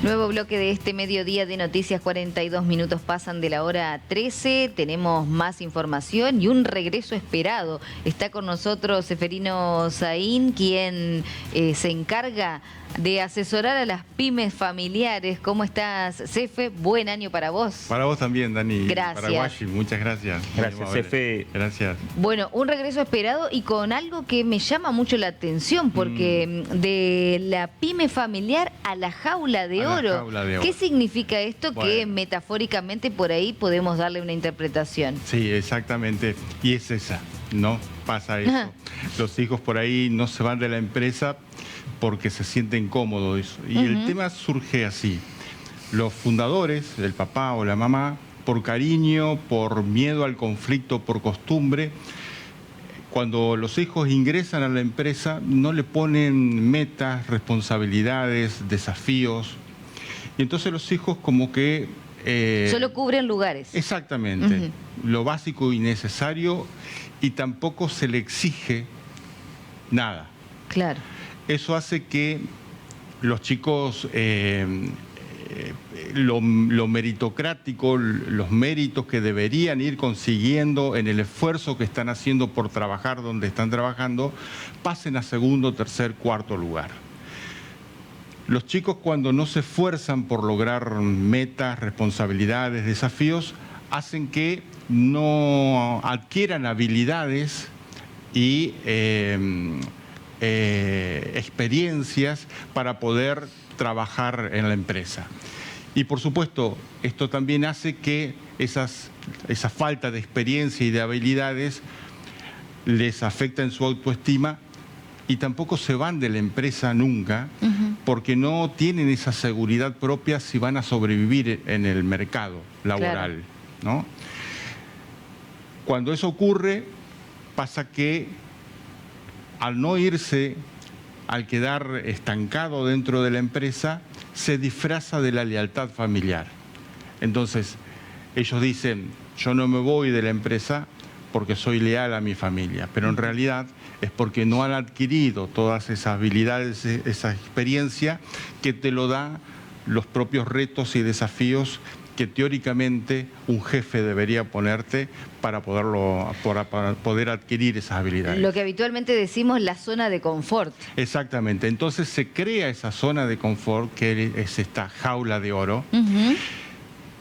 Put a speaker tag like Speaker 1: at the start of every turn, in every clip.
Speaker 1: Nuevo bloque de este mediodía de noticias, 42 minutos pasan de la hora 13, tenemos más información y un regreso esperado. Está con nosotros Seferino Saín, quien se encarga de asesorar a las pymes familiares. ¿Cómo estás, Sefe? Buen año para vos.
Speaker 2: Para vos también, Dani.
Speaker 1: Gracias.
Speaker 2: Paraguayi, muchas gracias.
Speaker 3: Gracias, Sefe.
Speaker 2: Gracias.
Speaker 1: Bueno, un regreso esperado y con algo que me llama mucho la atención, porque de la pyme familiar a la jaula de oro. ¿Qué significa esto? Bueno, que metafóricamente por ahí podemos darle una interpretación.
Speaker 2: Sí, exactamente. Y es esa, ¿no? Pasa eso. Ajá. Los hijos por ahí no se van de la empresa porque se sienten cómodos. Y el tema surge así. Los fundadores, el papá o la mamá, por cariño, por miedo al conflicto, por costumbre, cuando los hijos ingresan a la empresa no le ponen metas, responsabilidades, desafíos. Y entonces los hijos como que...
Speaker 1: solo cubren lugares.
Speaker 2: Exactamente. Lo básico y necesario, y tampoco se le exige nada.
Speaker 1: Claro.
Speaker 2: Eso hace que los chicos, lo meritocrático, los méritos que deberían ir consiguiendo en el esfuerzo que están haciendo por trabajar donde están trabajando, pasen a segundo, tercer, cuarto lugar. Los chicos, cuando no se esfuerzan por lograr metas, responsabilidades, desafíos, hacen que no adquieran habilidades y experiencias para poder trabajar en la empresa. Y por supuesto, esto también hace que esa falta de experiencia y de habilidades les afecta en su autoestima y tampoco se van de la empresa nunca, porque no tienen esa seguridad propia si van a sobrevivir en el mercado laboral, claro, ¿no? Cuando eso ocurre, pasa que al no irse, al quedar estancado dentro de la empresa, se disfraza de la lealtad familiar. Entonces, ellos dicen, yo no me voy de la empresa porque soy leal a mi familia, pero en realidad es porque no han adquirido todas esas habilidades, esa experiencia que te lo da los propios retos y desafíos que teóricamente un jefe debería ponerte para poder adquirir esas habilidades.
Speaker 1: Lo que habitualmente decimos la zona de confort.
Speaker 2: Exactamente. Entonces se crea esa zona de confort, que es esta jaula de oro,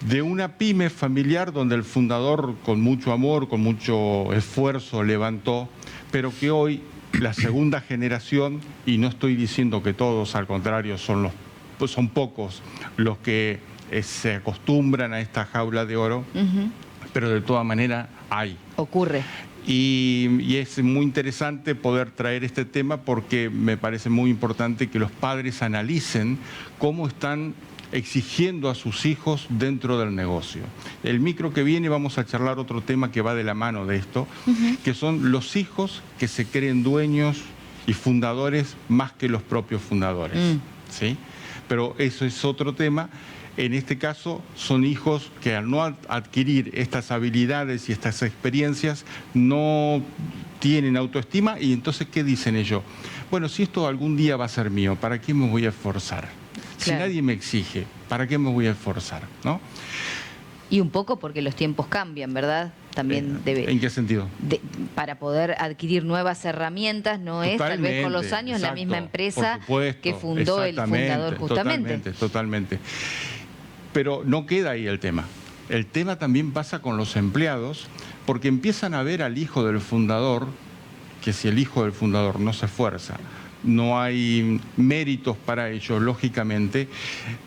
Speaker 2: de una pyme familiar donde el fundador con mucho amor, con mucho esfuerzo levantó, pero que hoy la segunda generación, y no estoy diciendo que todos, al contrario, son pocos los que se acostumbran a esta jaula de oro, pero de todas maneras hay.
Speaker 1: Ocurre.
Speaker 2: Y es muy interesante poder traer este tema porque me parece muy importante que los padres analicen cómo están exigiendo a sus hijos dentro del negocio. El micro que viene vamos a charlar otro tema que va de la mano de esto, que son los hijos que se creen dueños y fundadores más que los propios fundadores. ¿Sí? Pero eso es otro tema. En este caso son hijos que al no adquirir estas habilidades y estas experiencias no tienen autoestima, y entonces ¿qué dicen ellos? Bueno, si esto algún día va a ser mío, ¿para qué me voy a esforzar? Si nadie me exige, ¿para qué me voy a esforzar? ¿No?
Speaker 1: Y un poco porque los tiempos cambian, ¿verdad? También debe...
Speaker 2: ¿En qué sentido?
Speaker 1: Para poder adquirir nuevas herramientas, no es tal vez con los años la misma empresa que fundó el fundador justamente.
Speaker 2: Totalmente. Pero no queda ahí el tema. El tema también pasa con los empleados, porque empiezan a ver al hijo del fundador, que si el hijo del fundador no se esfuerza, no hay méritos para ellos, lógicamente,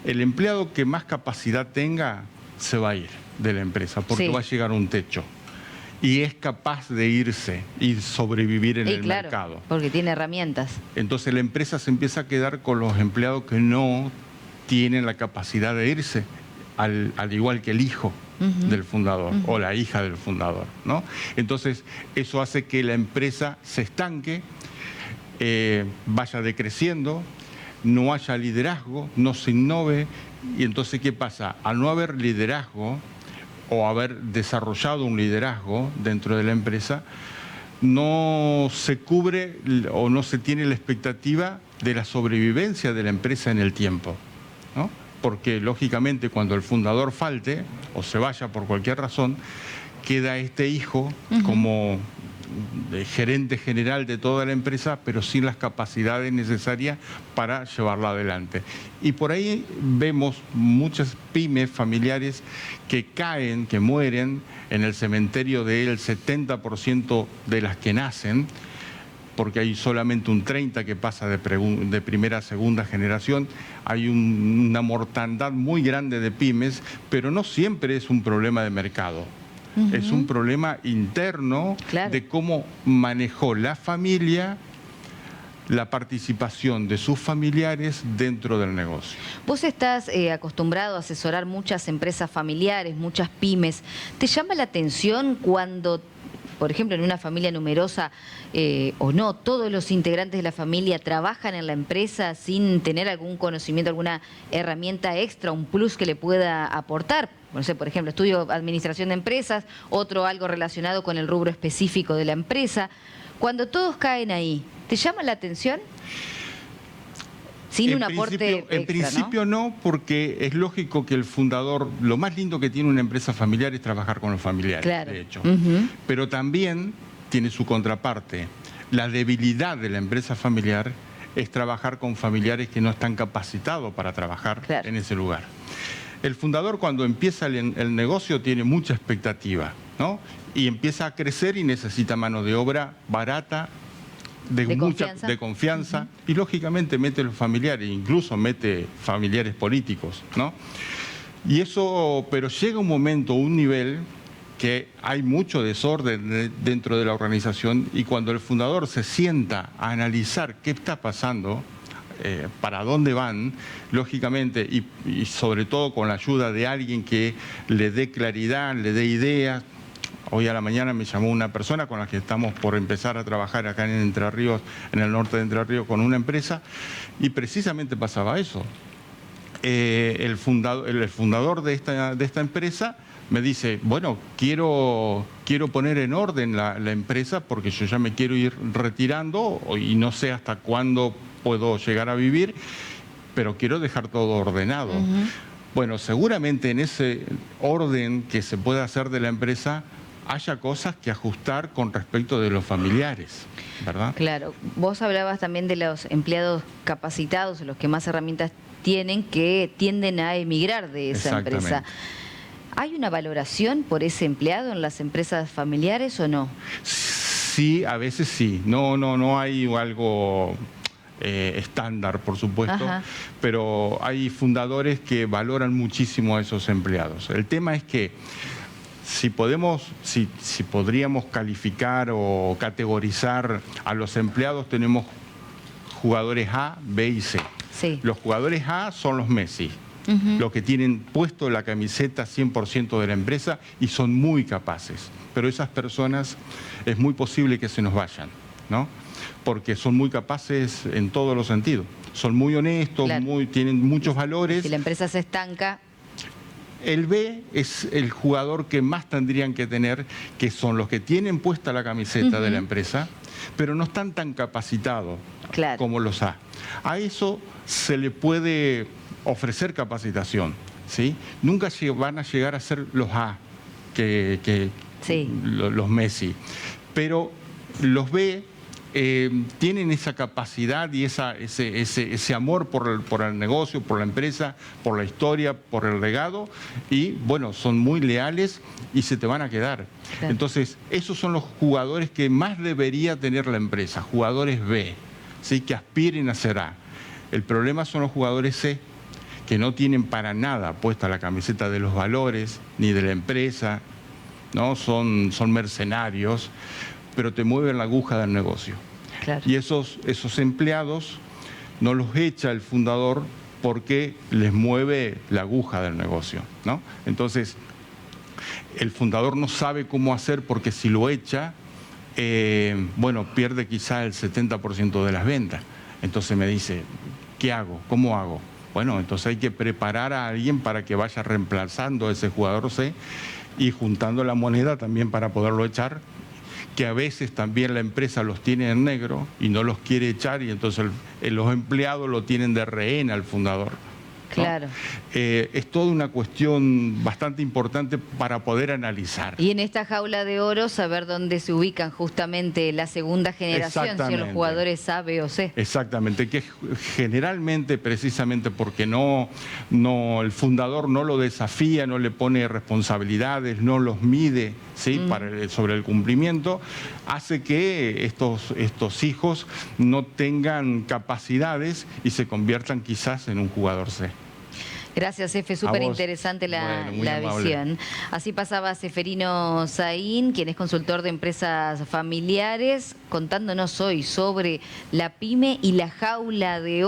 Speaker 2: el empleado que más capacidad tenga se va a ir de la empresa, porque va a llegar a un techo. Y es capaz de irse y sobrevivir en el mercado.
Speaker 1: Porque tiene herramientas.
Speaker 2: Entonces la empresa se empieza a quedar con los empleados que no tienen la capacidad de irse, al igual que el hijo del fundador o la hija del fundador, ¿no? Entonces eso hace que la empresa se estanque, vaya decreciendo, no haya liderazgo, no se innove, y entonces ¿qué pasa? Al no haber liderazgo o haber desarrollado un liderazgo dentro de la empresa, no se cubre o no se tiene la expectativa de la sobrevivencia de la empresa en el tiempo, ¿no? porque lógicamente cuando el fundador falte o se vaya por cualquier razón, queda este hijo como gerente general de toda la empresa, pero sin las capacidades necesarias para llevarla adelante. Y por ahí vemos muchas pymes familiares que caen, que mueren en el cementerio del 70% de las que nacen, porque hay solamente un 30% que pasa de primera a segunda generación. Hay una mortandad muy grande de pymes, pero no siempre es un problema de mercado. Es un problema interno de cómo manejó la familia la participación de sus familiares dentro del negocio.
Speaker 1: Vos estás acostumbrado a asesorar muchas empresas familiares, muchas pymes. ¿Te llama la atención cuando, por ejemplo, en una familia numerosa o no, todos los integrantes de la familia trabajan en la empresa sin tener algún conocimiento, alguna herramienta extra, un plus que le pueda aportar? No sé, por ejemplo, estudio administración de empresas, otro algo relacionado con el rubro específico de la empresa. Cuando todos caen ahí, ¿te llama la atención? Sin un aporte extra,
Speaker 2: en principio ¿no? Porque es lógico que el fundador, lo más lindo que tiene una empresa familiar es trabajar con los familiares, de hecho. Pero también tiene su contraparte. La debilidad de la empresa familiar es trabajar con familiares que no están capacitados para trabajar en ese lugar. El fundador, cuando empieza el negocio, tiene mucha expectativa, ¿no? Y empieza a crecer y necesita mano de obra barata, de confianza, y lógicamente mete los familiares, incluso mete familiares políticos, ¿no? Y eso, pero llega un momento, un nivel que hay mucho desorden dentro de la organización, y cuando el fundador se sienta a analizar qué está pasando, para dónde van, lógicamente, y sobre todo con la ayuda de alguien que le dé claridad, le dé ideas. Hoy a la mañana me llamó una persona con la que estamos por empezar a trabajar acá en Entre Ríos, en el norte de Entre Ríos, con una empresa, y precisamente pasaba eso. El fundador de esta empresa me dice, bueno, quiero poner en orden la empresa porque yo ya me quiero ir retirando y no sé hasta cuándo puedo llegar a vivir, pero quiero dejar todo ordenado. Bueno, seguramente en ese orden que se puede hacer de la empresa haya cosas que ajustar con respecto de los familiares, ¿verdad?
Speaker 1: Claro. Vos hablabas también de los empleados capacitados, los que más herramientas tienen, que tienden a emigrar de esa empresa. ¿Hay una valoración por ese empleado en las empresas familiares o no?
Speaker 2: Sí, a veces sí. No hay algo estándar, por supuesto, pero hay fundadores que valoran muchísimo a esos empleados. El tema es que si podríamos calificar o categorizar a los empleados, tenemos jugadores A, B y C. Sí. Los jugadores A son los Messi, los que tienen puesto la camiseta 100% de la empresa y son muy capaces. Pero esas personas es muy posible que se nos vayan, ¿no? Porque son muy capaces en todos los sentidos. Son muy honestos, tienen muchos valores.
Speaker 1: Si la empresa se estanca...
Speaker 2: El B es el jugador que más tendrían que tener, que son los que tienen puesta la camiseta de la empresa, pero no están tan capacitados como los A. A eso se le puede ofrecer capacitación, ¿sí? Nunca van a llegar a ser los A, los Messi, pero los B tienen esa capacidad y ese amor por el negocio, por la empresa, por la historia, por el legado, y bueno, son muy leales y se te van a quedar. Entonces, esos son los jugadores que más debería tener la empresa, jugadores B, ¿sí? Que aspiren a ser A. El problema son los jugadores C, que no tienen para nada puesta la camiseta de los valores, ni de la empresa, ¿no? Son mercenarios, pero te mueven la aguja del negocio. Y esos empleados no los echa el fundador porque les mueve la aguja del negocio, ¿no? Entonces, el fundador no sabe cómo hacer porque si lo echa, bueno, pierde quizá el 70% de las ventas. Entonces me dice, ¿qué hago? ¿Cómo hago? Bueno, entonces hay que preparar a alguien para que vaya reemplazando a ese jugador C y juntando la moneda también para poderlo echar, que a veces también la empresa los tiene en negro y no los quiere echar y entonces los empleados lo tienen de rehén al fundador, ¿no?
Speaker 1: Claro.
Speaker 2: Es toda una cuestión bastante importante para poder analizar.
Speaker 1: Y en esta jaula de oro, saber dónde se ubican justamente la segunda generación, si son los jugadores A, B o C.
Speaker 2: Exactamente, que generalmente, precisamente porque el fundador no lo desafía, no le pone responsabilidades, no los mide, ¿sí? Sobre el cumplimiento, hace que estos hijos no tengan capacidades y se conviertan quizás en un jugador C.
Speaker 1: Gracias, Efe, súper interesante la visión. Así pasaba Seferino Saín, quien es consultor de empresas familiares, contándonos hoy sobre la pyme y la jaula de oro.